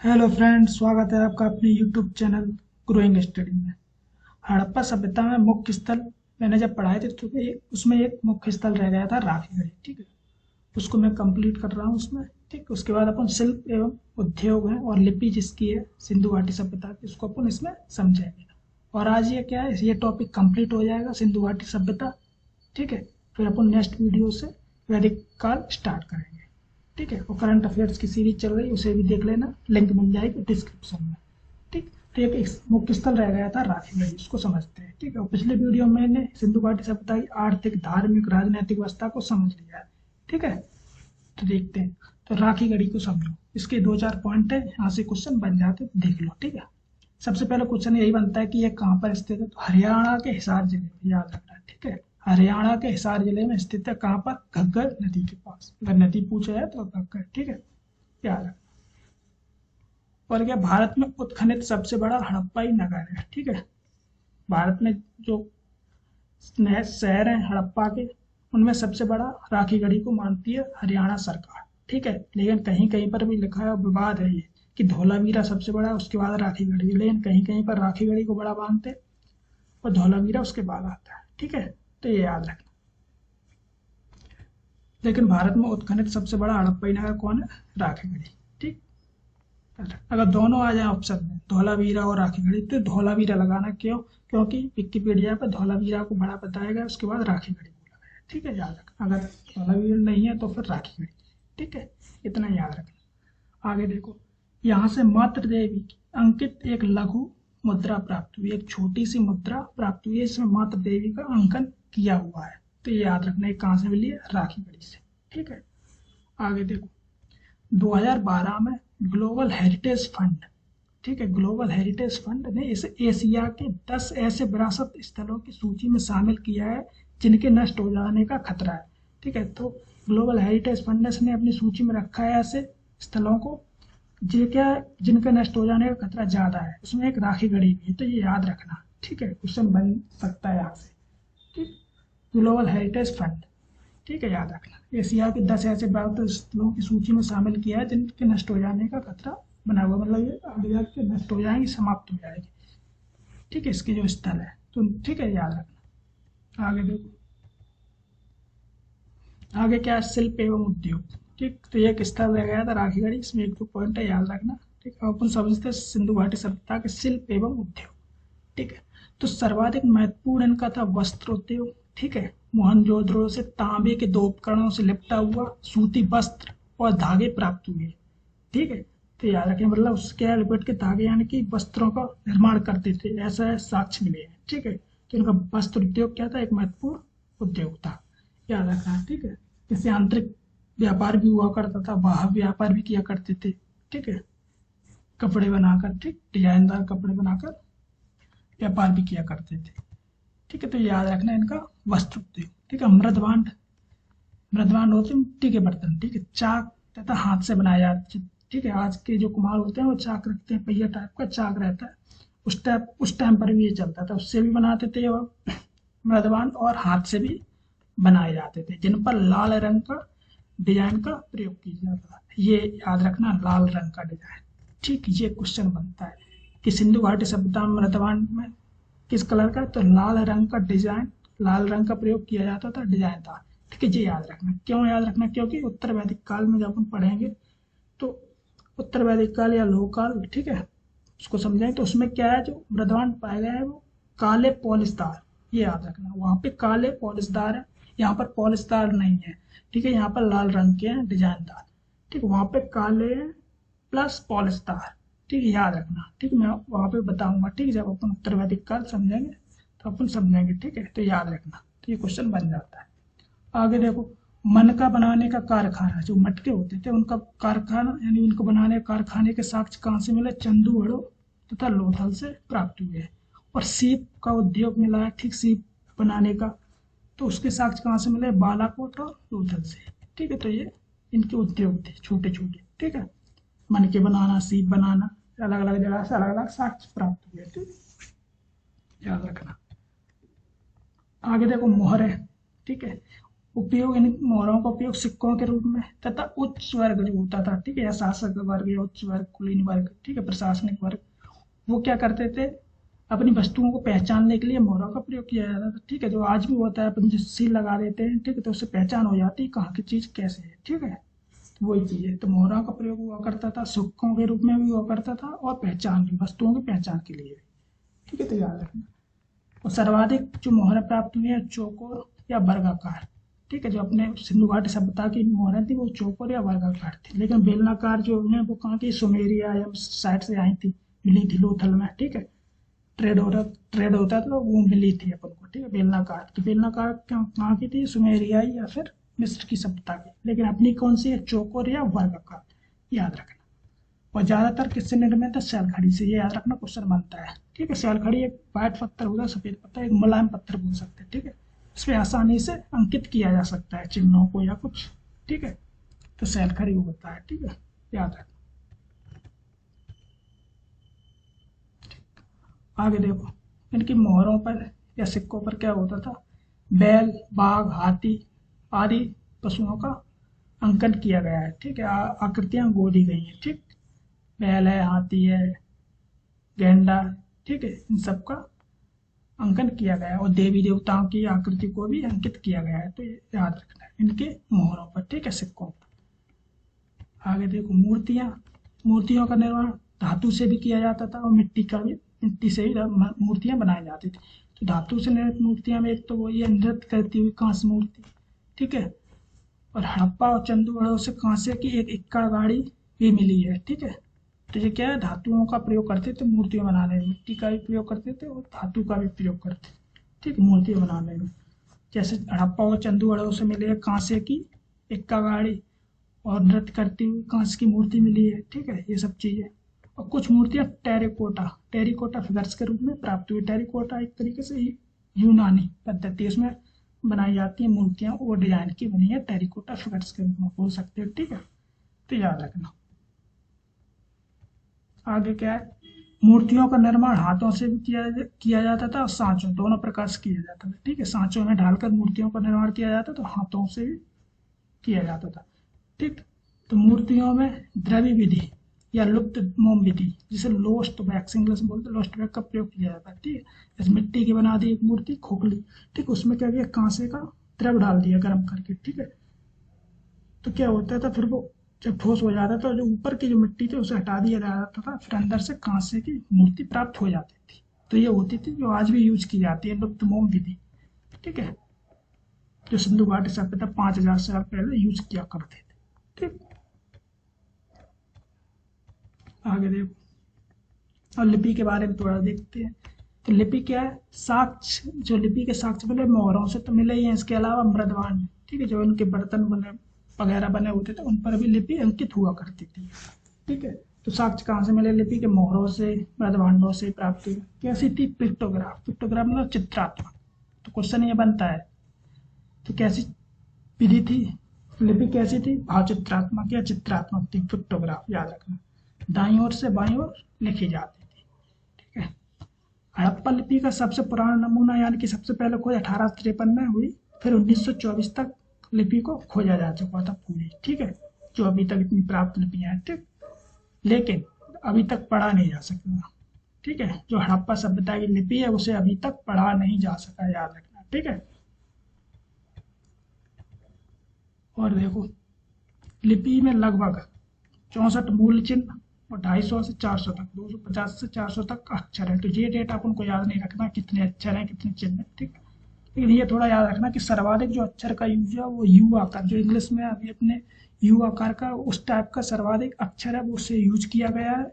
Hello friends, स्वागत है आपका अपने यूट्यूब चैनल ग्रोइंग स्टडी में। हड़प्पा सभ्यता में मुख्य स्थल मैंने जब पढ़ाए थे तो उसमें एक मुख्य स्थल रह गया था राखीगढ़ी। ठीक है, उसको मैं कंप्लीट कर रहा हूँ उसमें। ठीक, उसके बाद अपन शिल्प एवं उद्योग है और लिपि जिसकी है सिंधु घाटी सभ्यता की, उसको अपन इसमें समझेंगे। और आज ये क्या है, ये टॉपिक कंप्लीट हो जाएगा सिंधु घाटी सभ्यता। ठीक है, फिर अपन नेक्स्ट वीडियो से वैदिक काल स्टार्ट करेंगे। ठीक है, और करंट अफेयर्स की सीरीज चल रही है, उसे भी देख लेना, लिंक मिल जाएगी डिस्क्रिप्शन में। ठीक, तो एक मुख्य स्थल रह गया था राखीगढ़ी, उसको समझते हैं। ठीक है, और पिछले वीडियो में मैंने सिंधु घाटी सभ्यता की आर्थिक, धार्मिक, राजनीतिक व्यवस्था को समझ लिया है। ठीक है, तो देखते हैं। तो राखीगढ़ी को समझो, इसके दो चार पॉइंट है, यहाँ से क्वेश्चन बन जाते, देख लो। ठीक है, सबसे पहले क्वेश्चन यही बनता है कि ये कहाँ पर स्थित है, तो हरियाणा के हिसार जिले में, याद रखना है। ठीक है, हरियाणा के हिसार जिले में स्थित है। कहाँ पर? घग्गर नदी के पास। अगर नदी पूछा है तो घग्गर। ठीक है, याद रखना। और क्या, भारत में उत्खनित सबसे बड़ा हड़प्पाई नगर है। ठीक है, भारत में जो शहर है हड़प्पा के, उनमें सबसे बड़ा राखीगढ़ी को मानती है हरियाणा सरकार। ठीक है, लेकिन कहीं कहीं पर भी लिखा है, विवाद है ये, कि धौलावीरा सबसे बड़ा है, उसके बाद राखीगढ़ी। लेकिन कहीं कहीं पर राखीगढ़ी को बड़ा मानते हैं और धौलावीरा उसके बाद आता है। ठीक है, तो ये याद रखना। लेकिन भारत में उत्खनित सबसे बड़ा हड़प्पाई नगर कौन है? राखीगढ़ी। ठीक, अगर दोनों आ जाए ऑप्शन में, धौलावीरा और राखीगढ़ी, तो धौलावीरा लगाना। क्यों? क्योंकि विकिपीडिया पर धौलावीरा को बड़ा बताया गया, उसके बाद राखीगढ़ी बोला गया। ठीक है, याद रखना। अगर धौलावीरा नहीं है तो फिर राखीगढ़ी। ठीक है, इतना याद रखना। आगे देखो, यहाँ से मातृ देवी की अंकित एक लघु मुद्रा प्राप्त हुई, एक छोटी सी मुद्रा प्राप्त हुई है, इसमें मातृ देवी का अंकन किया हुआ है। तो ये याद रखना, ये कहाँ से मिली है? राखीगढ़ी से। ठीक है, आगे देखो, 2012 में ग्लोबल हेरिटेज फंड, ठीक है, ग्लोबल हेरिटेज फंड ने इसे एशिया के 10 ऐसे विरासत स्थलों की सूची में शामिल किया है जिनके नष्ट हो जाने का खतरा है। ठीक है, तो ग्लोबल हेरिटेज फंड ने अपनी सूची में रखा है ऐसे स्थलों को जिनके नष्ट हो जाने का खतरा ज्यादा है। उसमें एक राखीगढ़ी भी है, तो ये याद रखना। ठीक है, क्वेश्चन बन सकता है यहाँ से। ठीक, ग्लोबल हेरिटेज फंड। ठीक है, याद रखना। एशिया के 10 ऐसे विरासत स्थलों की सूची में शामिल किया है जिनके नष्ट हो जाने का खतरा बना हुआ, मतलब ये आगे जाके नष्ट हो जाएंगी, समाप्त हो जाएगी। ठीक है, इसके जो स्थल है, तो ठीक है, याद रखना। आगे देखो, आगे क्या है? शिल्प एवं उद्योग। ठीक, तो ये एक स्थल रह गया था राखीगढ़ी, इसमें एक दो पॉइंट है, याद रखना। ठीक है, अपन समझते हैं सिंधु घाटी सभ्यता के शिल्प एवं उद्योग। ठीक है, तो सर्वाधिक महत्वपूर्ण इनका था वस्त्रोद्योग। ठीक है, मोहनजोदड़ो से तांबे के 2 उपकरणों से लिपटा हुआ सूती वस्त्र और धागे प्राप्त हुए। ठीक है, तो याद रखें, मतलब उसके लिपट के धागे यानी कि वस्त्रों का निर्माण करते थे, ऐसा साक्ष्य मिले हैं। ठीक है, तो इनका वस्त्र उद्योग क्या था? एक महत्वपूर्ण उद्योग था, याद रखना। ठीक है, इससे आंतरिक व्यापार भी हुआ करता था, बाह्य व्यापार भी किया करते थे। ठीक है, कपड़े बनाकर, ठीक, डिजाइनदार कपड़े बनाकर व्यापार भी किया करते थे। ठीक है, तो याद रखना इनका वस्त्र उद्योग। ठीक है, मृदवान होते हैं मिट्टी के बर्तन। ठीक है, चाक तथा हाथ से बनाए जाते। ठीक है, आज के जो कुम्हार होते हैं वो चाक रखते हैं, पहिया टाइप का चाक रहता है। उस टाइम पर भी ये चलता था, उससे भी बनाते थे। और मृदवान और हाथ से भी बनाए जाते थे, जिन पर लाल रंग का डिजाइन का प्रयोग किया जाता था। ये याद रखना, लाल रंग का डिजाइन। ठीक, ये क्वेश्चन बनता है कि सिंधु घाटी सभ्यता में मृदवान में किस कलर का? तो लाल रंग का डिजाइन, लाल रंग का प्रयोग किया जाता था, डिजाइन था। ठीक है, ये याद रखना। क्यों याद रखना? क्योंकि उत्तर वैदिक काल में जब अपन पढ़ेंगे तो उत्तर वैदिक काल या लोह काल, ठीक है, उसको समझेंगे तो उसमें क्या है, जो मृदवान पाए गए हैं वो काले पॉलिशदार, ये याद रखना। वहां पे काले पॉलिशदार है, यहाँ पर पॉलिशदार नहीं है। ठीक है, यहाँ पर लाल रंग के हैं, डिजाइनदार। ठीक, वहां पे काले प्लस पॉलिशदार। ठीक है, याद रखना। ठीक, मैं वहां पे बताऊंगा। ठीक, जब अपन उत्तर वैदिक काल समझेंगे तो अपन समझेंगे। ठीक है, तो याद रखना, तो ये क्वेश्चन बन जाता है। आगे देखो, मनका बनाने का कारखाना, जो मटके होते थे उनका कारखाना, यानी उनको बनाने का कारखाने के साक्ष्य कहाँ से मिले? चंदूगढ़ तथा लोथल से प्राप्त हुए हैं। और सीप का उद्योग मिला है, ठीक, सीप बनाने का, तो उसके साक्ष्य कहाँ से मिले? बालाकोट और लोथल से। ठीक है, तो ये इनके उद्योग थे छोटे छोटे। ठीक है, मनके बनाना, सीप बनाना, अलग अलग जगह से अलग अलग साक्ष्य प्राप्त हुए। ठीक, याद रखना। आगे देखो, मोहर है। ठीक है, उपयोग इन मोहरों का उपयोग सिक्कों के रूप में तथा उच्च वर्ग जो होता था, ठीक है, या शासक वर्ग या उच्च वर्ग, कुलीन वर्ग, ठीक है, प्रशासनिक वर्ग, वो क्या करते थे, अपनी वस्तुओं को पहचानने के लिए मोहरों का प्रयोग किया जाता था, ठीक है। जो आज भी होता है, अपन जो सील लगा देते हैं, ठीक है, तो उससे पहचान हो जाती है कहाँ की चीज कैसे है, ठीक है। तो वही चीज है, तो मोहरों का प्रयोग हुआ करता था, सिक्कों के रूप में भी हुआ करता था और पहचान की वस्तुओं की पहचान के लिए भी, ठीक है, तो याद रखना। और सर्वाधिक जो मोहरें प्राप्त हुई है चौकोर या वर्गाकार, ठीक है, जो अपने सिंधु घाटी सभ्यता की मोहरें थी वो चौकोर या वर्गाकार थी, लेकिन बेलनाकार जो है वो कहाँ की, सुमेरिया या साइड से आई थी, मिली थी लोथल में, ठीक है। ट्रेड होता था, वो मिली थी अपन को, ठीक है, बेलनाकार। तो बेलनाकार कहाँ की थी, सुमेरियाई या फिर मिस्र की सभ्यता की, लेकिन अपनी कौन सी है, चौकोर या वर्गाकार, याद रखना। और ज्यादातर किससे निर्मित है, सैलखड़ी से, ये याद रखना, क्वेश्चन बनता है, ठीक है। सैलखड़ी एक व्हाइट पत्थर होता है, सफेद पत्थर, एक मुलायम पत्थर बोल सकते हैं, ठीक है। इसमें आसानी से अंकित किया जा सकता है चिन्हों को या कुछ, ठीक है, तो सैलखड़ी वो होता है, ठीक है, याद रखना। आगे देखो, इनकी मोहरों पर या सिक्कों पर क्या होता था, बैल, बाघ, हाथी आदि पशुओं का अंकन किया गया है, ठीक है, आकृतियां गोदी गई हैं, ठीक। बैल है, हाथी है, गेंडा, ठीक है, इन सब का अंकन किया गया है और देवी देवताओं की आकृति को भी अंकित किया गया है, तो ये याद रखना है इनके मोहरों पर, ठीक है, सिक्कों पर। आगे देखो, मूर्तियां, मूर्तियों का निर्माण धातु से भी किया जाता था और मिट्टी का भी, मिट्टी से ही मूर्तियां बनाई जाती थी। तो धातु से निर्मित मूर्तियां में एक तो वो ये नृत्य करती हुई कांस्य मूर्ति, ठीक है, और हड़प्पा और चंदूगढ़ से कांसे की एक इक्का गाड़ी भी मिली है, ठीक है। तो ये क्या है, धातुओं का प्रयोग करते थे मूर्तियां बनाने में, मिट्टी का भी प्रयोग करते थे और धातु का भी प्रयोग करते थे, ठीक, मूर्तियां बनाने में। जैसे हड़प्पा और चंदूगढ़ से मिले है कांसे की इक्का गाड़ी और नृत्य करती हुई कांस्य की मूर्ति मिली है, ठीक है, ये सब चीजें। और कुछ मूर्तियां टेरिकोटा टेरिकोटा फिगर्स के रूप में प्राप्त हुई। टेरिकोटा एक तरीके से यूनानी पद्धति, उसमें बनाई जाती है मूर्तियां, वो डिजाइन की बनी है, टेरिकोटा फिगर्स के रूप में बोल सकते हैं, ठीक है, तो याद रखना। आगे क्या है, मूर्तियों का निर्माण हाथों से भी किया जाता था और सांचों, दोनों प्रकार से किया जाता था, ठीक है। सांचों में ढालकर मूर्तियों का निर्माण किया जाता तो हाथों से भी किया जाता था, ठीक। तो मूर्तियों में द्रव्य विधि या लुप्त मोम विधि, जिसे लोस्ट वैक्स इंग्लिश में बोलते हैं, लोस्ट वैक्स का प्रयोग किया जाता है, ठीक है। जैसे मिट्टी की बना दी एक मूर्ति खोखली, ठीक, उसमें क्या किया, कांसे का द्रव डाल दिया गर्म करके, ठीक है। तो क्या होता था, फिर वो जब ठोस हो जाता था, जो ऊपर की जो मिट्टी थी उसे हटा दिया जाता था, फिर अंदर से कांसे की मूर्ति प्राप्त हो जाती थी। तो ये होती थी जो आज भी यूज की जाती है, लुप्त मोम विधि, ठीक है, जो सिंधु घाटी सभ्यता 5000 साल पहले यूज किया करते थे, ठीक। आगे देखो, और लिपि के बारे में थोड़ा देखते हैं। तो लिपि क्या है, साक्ष्य, जो लिपि के साक्ष्य मिले मोहरों से तो मिले ही हैं, इसके अलावा मृदवान, ठीक है, जो इनके बर्तन बने वगैरह बने होते थे उन पर भी लिपि अंकित हुआ करती थी, ठीक है। तो साक्ष्य कहाँ से मिले, लिपि के मोहरों से, मृदभांडों से प्राप्त हुई। कैसी थी, पिक्टोग्राफ, पिक्टोग्राफ मतलब चित्रात्मक। तो क्वेश्चन ये बनता है, तो कैसी विधि थी, लिपि कैसी थी, भावचित्रात्मक या चित्रात्मक थी, पिक्टोग्राफ, याद रखना। दाईं ओर से बाईं ओर लिखी जाती थी, ठीक है। हड़प्पा लिपि का सबसे पुराना नमूना यानी कि सबसे पहले खोज 1853 में हुई, फिर 1924 तक लिपि को खोजा जा चुका था पूरी, ठीक है, जो अभी तक इतनी प्राप्त लिपियां हैं, ठीक, लेकिन अभी तक पढ़ा नहीं जा सका, ठीक है। जो हड़प्पा सभ्यता की लिपि है उसे अभी तक पढ़ा नहीं जा सका, याद रखना, ठीक है। और देखो, लिपि में लगभग 64 मूल चिन्ह और 250 से 400 तक, 250 से 400 तक अक्षर है। तो ये डेटा अपन को याद नहीं रखना कितने अक्षर हैं कितने चिन्ह हैं, ठीक। लेकिन ये थोड़ा याद रखना कि सर्वाधिक जो अक्षर का यूज है वो यू आकार, जो इंग्लिश में अभी अपने यू आकार का उस टाइप का सर्वाधिक अक्षर है वो उससे यूज किया गया है।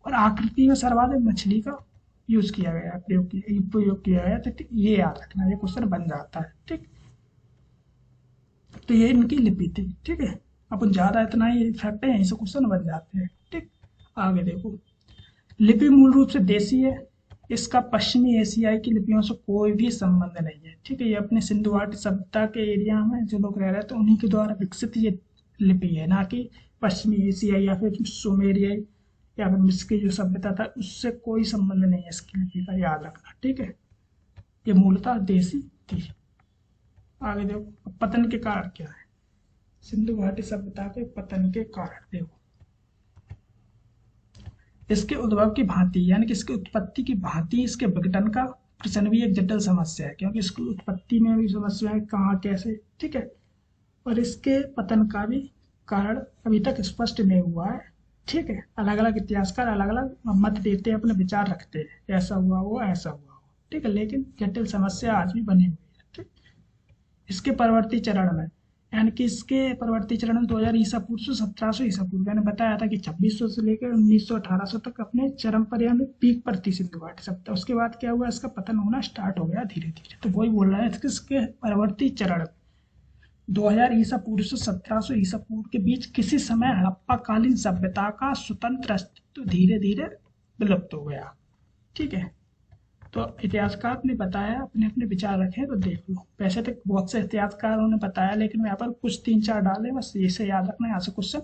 और आकृति में सर्वाधिक मछली का यूज किया गया है, प्रयोग किया गया है, तो ये याद रखना, ये क्वेश्चन बन जाता है, ठीक। तो ये इनकी लिपि थी, ठीक है। अपन ज्यादा इतना ही फैक्ट है, यहीं से क्वेश्चन बन जाते हैं, ठीक। आगे देखो, लिपि मूल रूप से देसी है, इसका पश्चिमी एशियाई की लिपियों से कोई भी संबंध नहीं है, ठीक है। ये अपने सिंधु घाटी सभ्यता के एरिया में जो लोग रह रहे थे उन्हीं के द्वारा विकसित ये लिपि है, ना कि पश्चिमी एशियाई या फिर सुमेरियाई या फिर मिस्र की जो सभ्यता था उससे कोई संबंध नहीं है इसकी लिपि का, याद रखना, ठीक है। ये मूलतः देसी थी। आगे देखो पतन के कारण क्या है, सिंधु घाटी सभ्यता के पतन के कारण देखो, इसके उद्भव की भांति यानी कि इसकी उत्पत्ति की भांति इसके विघटन का प्रश्न भी एक जटिल समस्या है, क्योंकि इसकी उत्पत्ति में भी समस्या है कहाँ कैसे, ठीक है, और इसके पतन का भी कारण अभी तक स्पष्ट नहीं हुआ है, ठीक है। अलग अलग इतिहासकार अलग अलग मत देते हैं, अपने विचार रखते हैं, ऐसा हुआ वो ऐसा हुआ हो, ठीक है, लेकिन जटिल समस्या आज भी बनी हुई है, ठीक। इसके परवर्ती चरण में यानी कि इसके परवर्ती चरण में 2000 ईसा पूर्व से 1700 ईसा पूर्व, मैंने बताया था कि 2600 से लेकर 1900-1800 तक अपने चरम पर यानी पीक पर थी सिंधु घाटी सभ्यता। उसके बाद क्या हुआ, इसका पतन होना स्टार्ट हो गया धीरे धीरे। तो वही बोल रहा है कि इसके परवर्ती चरण 2000 ईसा पूर्व से 1700 ईसा पूर्व के बीच किसी समय हड़प्पा कालीन सभ्यता का स्वतंत्र अस्तित्व धीरे धीरे विलुप्त हो गया, ठीक है। तो इतिहासकार ने बताया, अपने अपने विचार रखे तो देख लो। वैसे तो बहुत से इतिहासकारों ने बताया, लेकिन यहाँ पर कुछ 3-4 डाले, बस इसे याद रखना, यहाँ से क्वेश्चन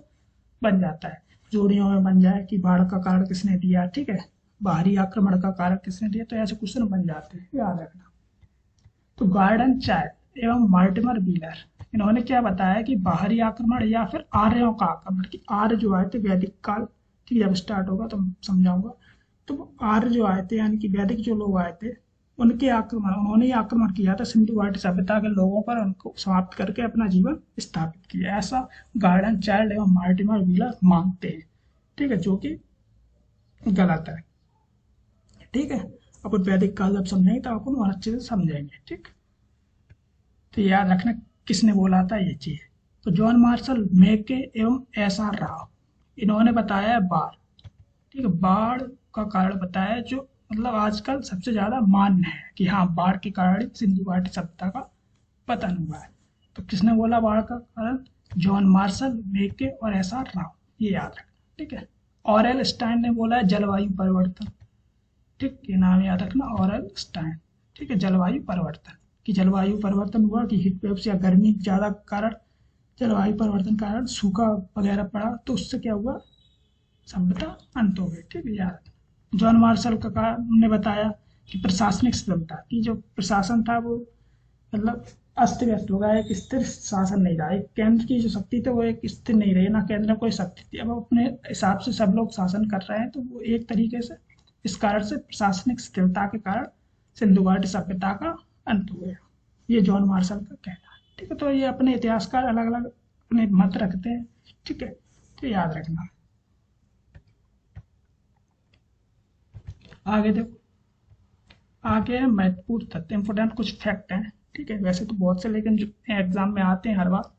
बन जाता है। जोड़ियों में बन जाए कि बाढ़ का कारण किसने दिया, ठीक है, बाहरी आक्रमण का कारण किसने दिया, तो ऐसे क्वेश्चन बन जाते हैं, याद रखना। तो गॉर्डन चाइल्ड एवं मार्टिमर व्हीलर इन्होंने क्या बताया कि बाहरी आक्रमण या फिर आर्यों का आक्रमण, कि आर्य जो आए थे वैदिक काल, ठीक, जब स्टार्ट होगा तो समझाऊंगा। तो आर्य जो आए थे यानी कि वैदिक जो लोग आए थे, उनके आक्रमण, उन्होंने ही आक्रमण किया था सिंधु घाटी सभ्यता के लोगों पर, उनको समाप्त करके अपना जीवन स्थापित किया, ऐसा गार्डन चाइल्ड एवं मार्टिमर व्हीलर मानते हैं, ठीक है, जो कि गलत है, ठीक है। अपन वैदिक काल जब समझेंगे तो अपन और अच्छे से समझेंगे, ठीक। तो याद रखना किसने बोला था ये चीज। तो जॉन मार्शल, मेके एवं SR राव इन्होंने बताया बाढ़, ठीक है, बाढ़ का कारण बताया, जो मतलब आजकल सबसे ज्यादा मान्य है कि हाँ बाढ़ के कारण सिंधु घाटी सभ्यता का पतन हुआ है। तो किसने बोला बाढ़ का कारण, जॉन मार्शल, मेके और SR राव, ये याद रखना, ठीक है। ऑरेल स्टाइन ने बोला है जलवायु परिवर्तन, ठीक, ये नाम याद रखना, ऑरेल स्टाइन, ठीक है, जलवायु परिवर्तन, कि जलवायु परिवर्तन हुआ कि हीट वेव या गर्मी ज्यादा कारण, जलवायु परिवर्तन कारण सूखा वगैरह पड़ा, तो उससे क्या हुआ, सभ्यता अंत हो गई, ठीक है, याद। जॉन मार्शल का कारण ने बताया कि प्रशासनिक स्थिरता, कि जो प्रशासन था वो मतलब अस्त व्यस्त हो गया, एक स्थिर शासन नहीं रहा, एक केंद्र की जो शक्ति थी वो एक स्थिर नहीं रही, ना केंद्र में कोई शक्ति थी, अब अपने हिसाब से सब लोग शासन कर रहे हैं, तो वो एक तरीके से इस कारण से प्रशासनिक स्थिरता के कारण सिंधु घाटी सभ्यता का अंत हो गया, ये जॉन मार्शल का कहना है, ठीक है। तो ये अपने इतिहासकार अलग अलग अपने मत रखते हैं, ठीक है, तो याद रखना। आगे देखो, आगे महत्वपूर्ण तथ्य, इंपोर्टेंट कुछ फैक्ट हैं, ठीक है, वैसे तो बहुत से, लेकिन जो एग्जाम में आते हैं हर बार,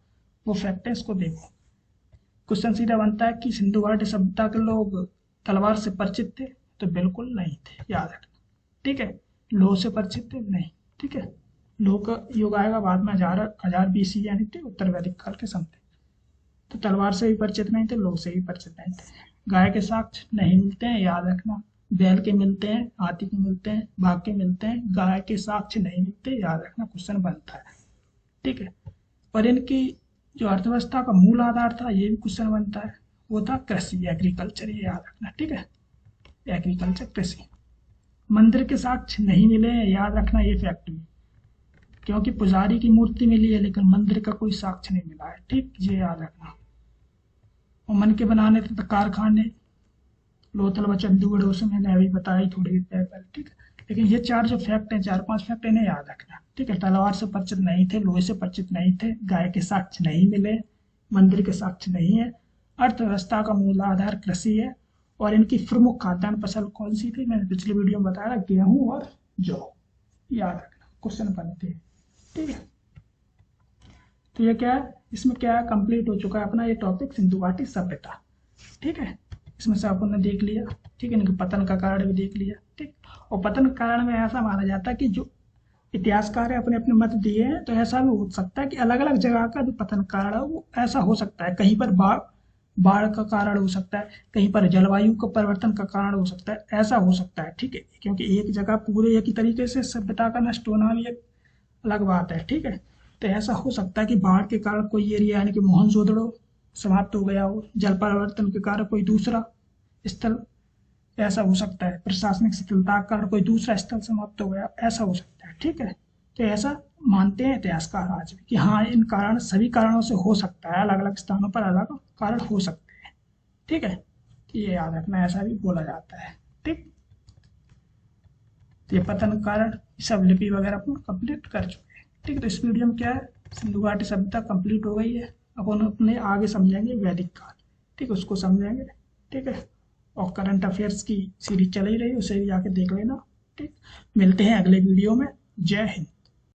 वो फैक्ट है, इसको देखो। क्वेश्चन सीधा बनता है कि सिंधु घाटी सभ्यता के लोग तलवार से परिचित थे, तो बिल्कुल नहीं थे, याद रखना, ठीक है। लोह से परिचित थे, नहीं, ठीक है, लोह का युग आएगा बाद में, 1000 BC यानी थे उत्तर वैदिक काल के समय। तो तलवार से भी परिचित नहीं थे, लोह से भी परिचित नहीं थे। गाय के साक्ष्य नहीं मिलते हैं, याद रखना, बैल के मिलते हैं, हाथी के मिलते हैं, बाघ के मिलते हैं, गाय के साक्ष्य नहीं मिलते, याद रखना, क्वेश्चन बनता है, ठीक है। और इनकी जो अर्थव्यवस्था का मूल आधार था, ये भी क्वेश्चन बनता है, वो था कृषि, एग्रीकल्चर, ये याद रखना, ठीक है, एग्रीकल्चर, कृषि। मंदिर के साक्ष्य नहीं मिले, याद रखना ये फैक्ट भी, क्योंकि पुजारी की मूर्ति मिली है लेकिन मंदिर का कोई साक्ष्य नहीं मिला है, ठीक, ये याद रखना। और मन के बनाने थे कारखाने, लोथल व चंडीगढ़, उसे मैंने अभी बताई थोड़ी देर पहले, ठीक है। लेकिन ये 4 जो फैक्ट हैं, 4-5 फैक्ट, इन्हें याद रखना, ठीक है। तलवार से परिचित नहीं थे, लोहे से परिचित नहीं थे, गाय के साक्ष्य नहीं मिले, मंदिर के साक्ष्य नहीं है, अर्थव्यवस्था का मूल आधार कृषि है, और इनकी प्रमुख खाद्यान्न फसल कौन सी थी, मैंने पिछले वीडियो में बताया, गेहूं और जौ, याद रखना, क्वेश्चन बनते हैं, ठीक है। तो ये क्या है, इसमें क्या है, कंप्लीट हो चुका है अपना ये टॉपिक सिंधु घाटी सभ्यता, ठीक है। इसमें से अपन ने देख लिया, ठीक है, इनके पतन का कारण भी देख लिया, ठीक। और पतन कारण में ऐसा माना जाता है कि जो इतिहासकार है अपने अपने मत दिए हैं, तो ऐसा भी हो सकता है कि अलग अलग जगह का जो पतन कारण है वो ऐसा हो सकता है, कहीं पर बाढ़ का कारण हो सकता है, कहीं पर जलवायु का परिवर्तन का कारण हो सकता है, ऐसा हो सकता है, ठीक है, क्योंकि एक जगह पूरे एक ही तरीके से सभ्यता का नष्ट होना भी एक अलग बात है, ठीक है। तो ऐसा हो सकता है कि बाढ़ के कारण कोई एरिया यानी कि मोहनजोदड़ो समाप्त हो गया हो, जल परिवर्तन के कारण कोई दूसरा स्थल, ऐसा हो सकता है, प्रशासनिक शिथिलता के कारण कोई दूसरा स्थल समाप्त हो गया, ऐसा हो सकता है, ठीक है। तो ऐसा मानते हैं इतिहासकार आज भी कि हाँ इन कारण सभी कारणों से हो सकता है, अलग अलग स्थानों पर अलग कारण हो सकते हैं। ठीक है, तो ये याद रखना, ऐसा भी बोला जाता है। ठीक, तो ये पतन कारण सब लिपि वगैरह अपन कंप्लीट कर चुके हैं। ठीक है, तो इस वीडियो में क्या है, सिंधु घाटी सभ्यता कंप्लीट हो गई है। अपन अपने आगे समझेंगे वैदिक काल। ठीक है, उसको समझेंगे। ठीक है, और करंट अफेयर्स की सीरीज चल ही रही है, उसे भी जाके देख लेना। ठीक, मिलते हैं अगले वीडियो में। जय हिंद।